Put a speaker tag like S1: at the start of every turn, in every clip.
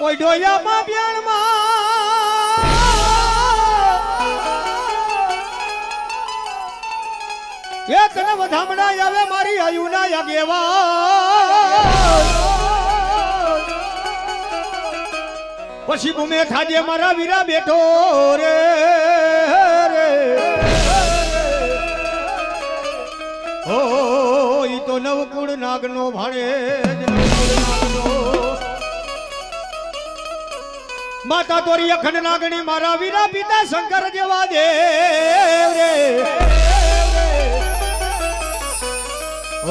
S1: કોઈ ડોયામાં બ્યાણમાં એ તને વધામણા આવે મારી આયુના આગેવા પછી ગુમે થાજે મારા વીરા બેઠો રે ઓ ઈ તો નવકુળ નાગનો ભાણે માતા તોરી અખંડ નાગણી મારા વીરા પિતા શંકર જેવા દેવ રે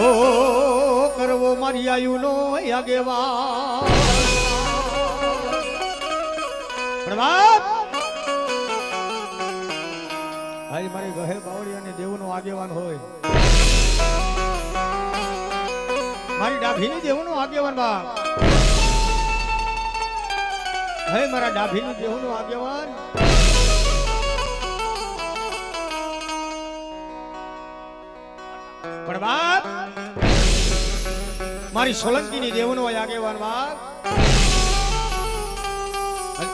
S1: ઓ કરવો મારી આયુનો આગેવા પણ બાપ આજ મારી ગહેર બાવળી અને દેવનો આગેવાન હોય મારી ડાભીની દેવનો આગેવાન બાપ હે મારા ડાભીની દેવનો આગેવાન પણ બાપ મારી સોલંકીની દેવનો આગેવાન બાપ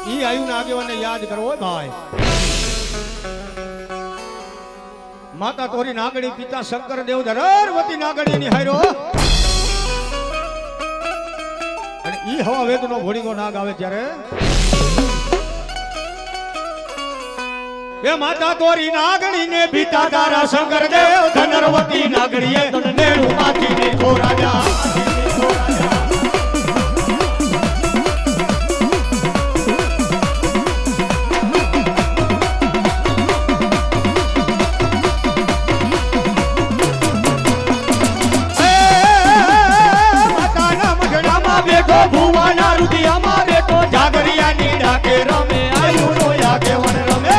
S1: ઈ આયુના આગેવાનને યાદ કરવો ભાઈ માતા તોરી નાગણી પિતા શંકર દેવ ધરવતી નાગણીની હાયરો અને ઈ હવા વેદનો ઘોડીનો નાગ આવે ત્યારે એ માતા તોરી નાગણી ને પિતા તારા શંકર દેવ ધનરવતી નાગણીએ નેણું માથીને ખોરાજા ભુવાના રુદિયામાં બેઠો જાગરિયાની ડાકે રમે આયુનો આગેવાન રમે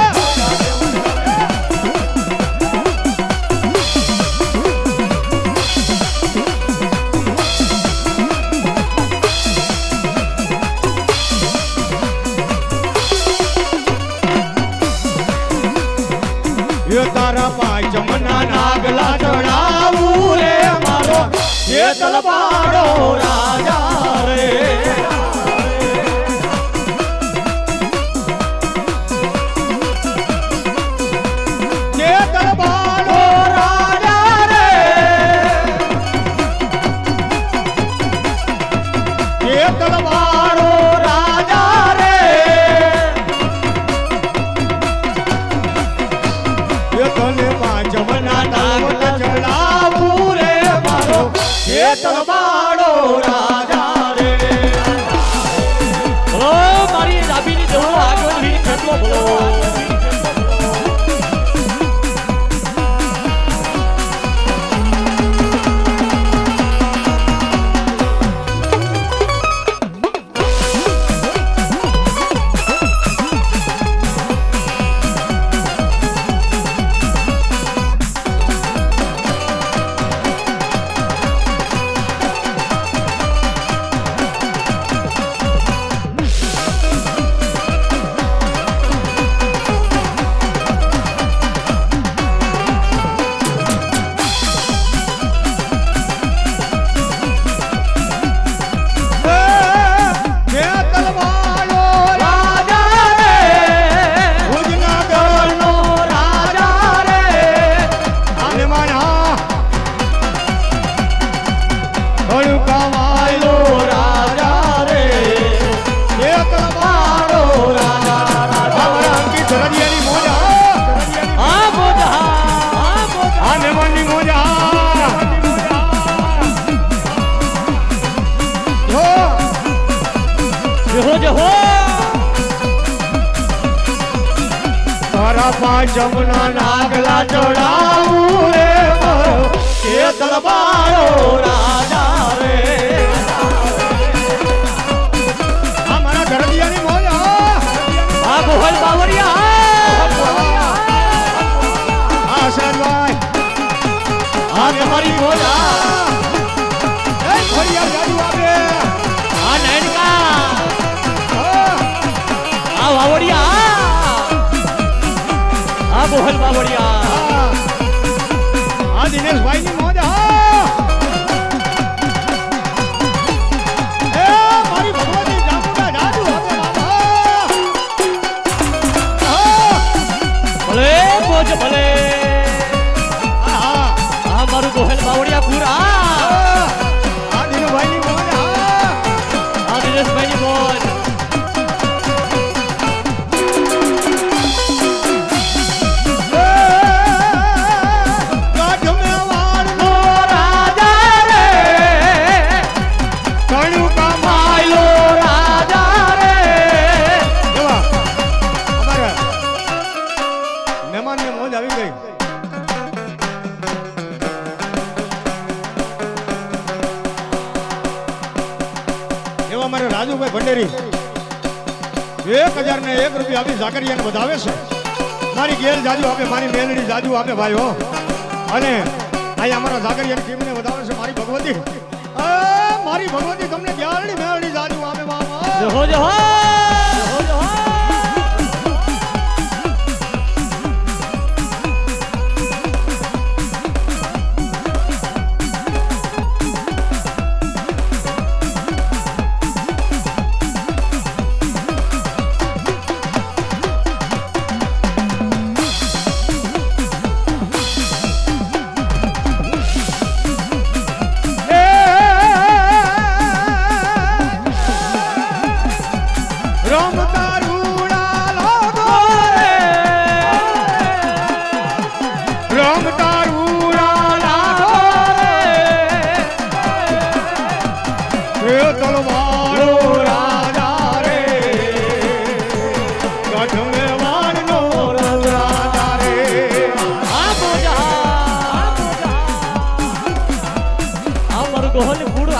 S1: એ તારા પાંચમના નાગલા ચડાવું રે મારો એ તલવાડો રાજા રે એ તલવાડો રાજા રે એ તલવાડો રાજા રે એ તને પાંચમના નાગલા ચડાવું રે મારો એ તલવાડો રાજા રે
S2: ઓ મારી ડાબીની દેવો આગળ વીર કેટલો બોલો
S1: પાંચમના નાગલા ચડાવું રે મારો એ તલવાડો રાજા રે આ મારા ઘરડિયાની મોજ
S2: આ બોહલ બાવરિયા
S1: આ શરવાય
S2: આ તમારી મોજ
S1: એ ઘડિયા ગાડી આવે
S2: આ નાયકા આ વાવડિયા આ બોહલ બાવરિયા
S1: આ દિનેશભાઈ ની મોજ એ મારી ભગવતી જામુના જાદુ અમારે રાજુભાઈ ભંડેરી 1001 રૂપિયા આપી ઝાકરિયાને વધાવે છે. મારી ઘેર જાજુ આપે, મારી મેલડી જાજુ આપે ભાઈ હો. અને અહીંયા અમારા ઝાકરિયાની ટીમને વધાવે છે મારી ભગવતી. મારી ભગવતી તમને ગ્યારડી મેલડી જાજુ આપે બાબા.
S2: જહો જહો જહો. ગોહલ ગુડ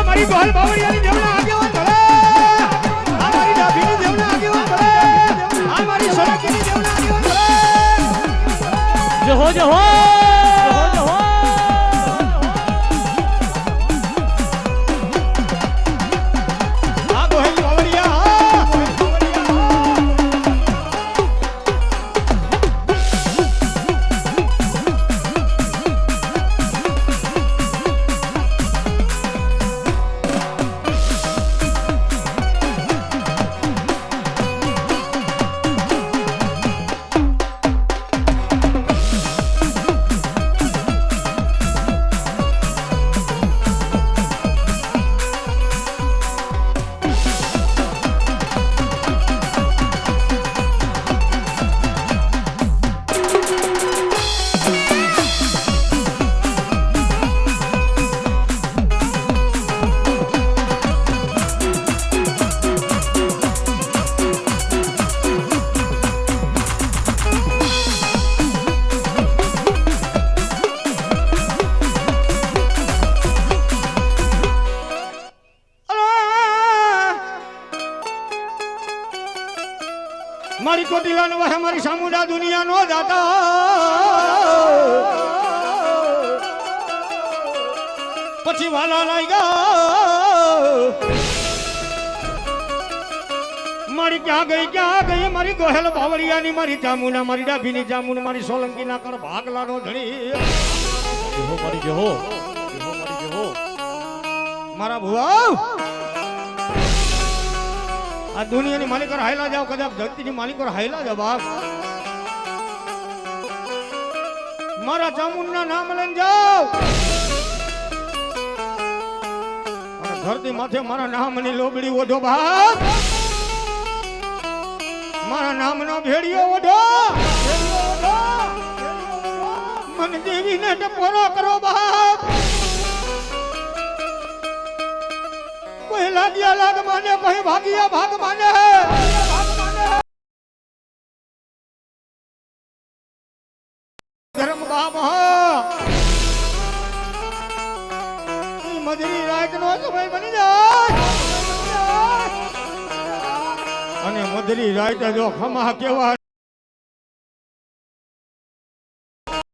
S1: મારી ગોહલ બાવળિયાની દેવના આગેવાન ભલે. આ મારી ડાભીની દેવના આગેવાન ભલે. આ મારી સોલંકીની દેવના આગેવાન ભલે.
S2: જહો જહો જહો.
S1: આ ગોહલ બાવળિયા મારી કોટીલાનો વાહ મારી સામુંડા દુનિયા નો જાતા. પછી વાલા લાઈ ગયો મારી ક્યાં ગઈ મારી ગોહેલ બાવળિયાની મારી ચામુંડા મારી ડાભીની ચામુંડ મારી સોલંકી ના કર ભાગલાનો ધણી.
S2: જહો મારી જહો જહો મારી જહો.
S1: મારા ભુવા આ દુનિયાની માલિકો હાયલા જાવ, કદાચ ધરતીની માલિકો હાયલા જાવ બાપ. મારા ચામુંડના નામ લઈને જાવ અને ધરતી માથે મારા નામની લોબડી ઓઢો બાપ. મારા નામનો ભેડિયો ઓઢો. મન દેવીને ટપોરો કરો બાપ. કોઈ લાગ્યા લાગ માને, કોઈ ભાગ્યા ભાગ માને. ધર્મ બાપ મજરી રાત નો સમય બની જાય અને મજરી રાત જો ખમા કેવા